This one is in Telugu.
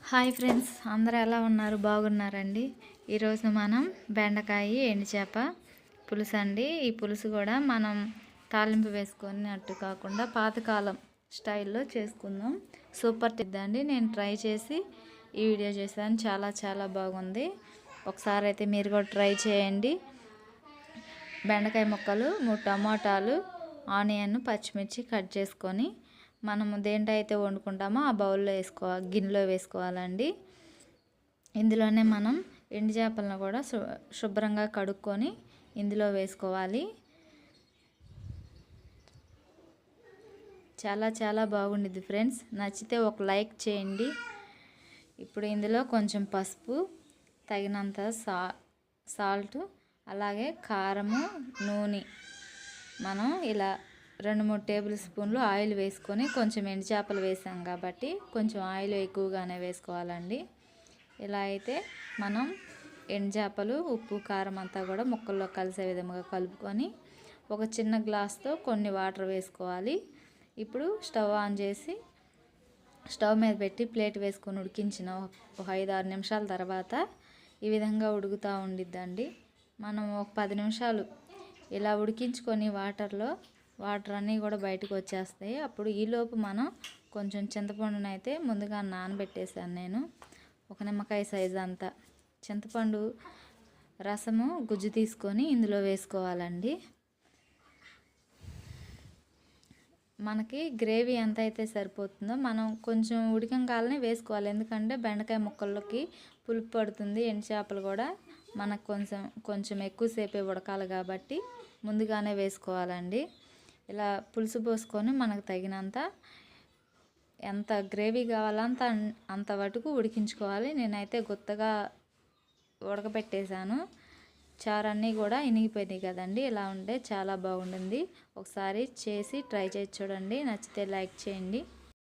హాయ్ ఫ్రెండ్స్, అందరూ ఎలా ఉన్నారు? బాగున్నారండి. ఈరోజు మనం బెండకాయ ఎండు చేప పులుసు అండి. ఈ పులుసు కూడా మనం తాలింపు వేసుకున్నట్టు కాకుండా పాతకాలం స్టైల్లో చేసుకుందాం. సూపర్ తిద్దండి. నేను ట్రై చేసి ఈ వీడియో చేశాను. చాలా చాలా బాగుంది. ఒకసారి అయితే మీరు కూడా ట్రై చేయండి. బెండకాయ ముక్కలు, 3 టమాటాలు, ఆనియన్, పచ్చిమిర్చి కట్ చేసుకొని మనము దేంట్లో అయితే వండుకుంటామో ఆ బౌల్లో గిన్నెలో వేసుకోవాలండి. ఇందులోనే మనం ఎండు చేపలను కూడా శుభ్రంగా కడుక్కొని ఇందులో వేసుకోవాలి. చాలా చాలా బాగుండిద్ది ఫ్రెండ్స్. నచ్చితే ఒక లైక్ చేయండి. ఇప్పుడు ఇందులో కొంచెం పసుపు, తగినంత సాల్ట్, అలాగే కారము, నూనె మనం ఇలా 2-3 టేబుల్ స్పూన్లు ఆయిల్ వేసుకొని, కొంచెం ఎండు చేపలు వేసాం కాబట్టి కొంచెం ఆయిల్ ఎక్కువగానే వేసుకోవాలండి. ఇలా అయితే మనం ఎండు చేపలు, ఉప్పు, కారం అంతా కూడా ముక్కల్లో కలిసే విధంగా కలుపుకొని ఒక చిన్న గ్లాస్తో కొన్ని వాటర్ వేసుకోవాలి. ఇప్పుడు స్టవ్ ఆన్ చేసి స్టవ్ మీద పెట్టి ప్లేట్ వేసుకొని ఉడికించిన ఒక 5-6 నిమిషాల తర్వాత ఈ విధంగా ఉడుకుతూ ఉండిద్దండి. మనం ఒక 10 నిమిషాలు ఇలా ఉడికించుకొని వాటర్ అన్నీ కూడా బయటకు వచ్చేస్తాయి. అప్పుడు ఈలోపు మనం కొంచెం చింతపండును అయితే ముందుగా నానబెట్టేసాను నేను. ఒక నిమ్మకాయ సైజు అంతా చింతపండు రసము గుజ్జు తీసుకొని ఇందులో వేసుకోవాలండి. మనకి గ్రేవీ ఎంత అయితే సరిపోతుందో మనం కొంచెం ఉడికంగానే వేసుకోవాలి. ఎందుకంటే బెండకాయ ముక్కల్లోకి పులుపు పడుతుంది. ఎండు చేపలు కూడా మనకు కొంచెం ఎక్కువసేపే ఉడకాలి కాబట్టి ముందుగానే వేసుకోవాలండి. ఇలా పులుసు పోసుకొని మనకు తగినంత ఎంత గ్రేవీ కావాలంత అంత వరకు ఉడికించుకోవాలి. నేనైతే గుత్తగా ఉడకబెట్టేశాను. చారు అన్నీ కూడా ఇనిగిపోయినాయి కదండి. ఇలా ఉంటే చాలా బాగుంటుంది. ఒకసారి చేసి ట్రై చేసి చూడండి. నచ్చితే లైక్ చేయండి.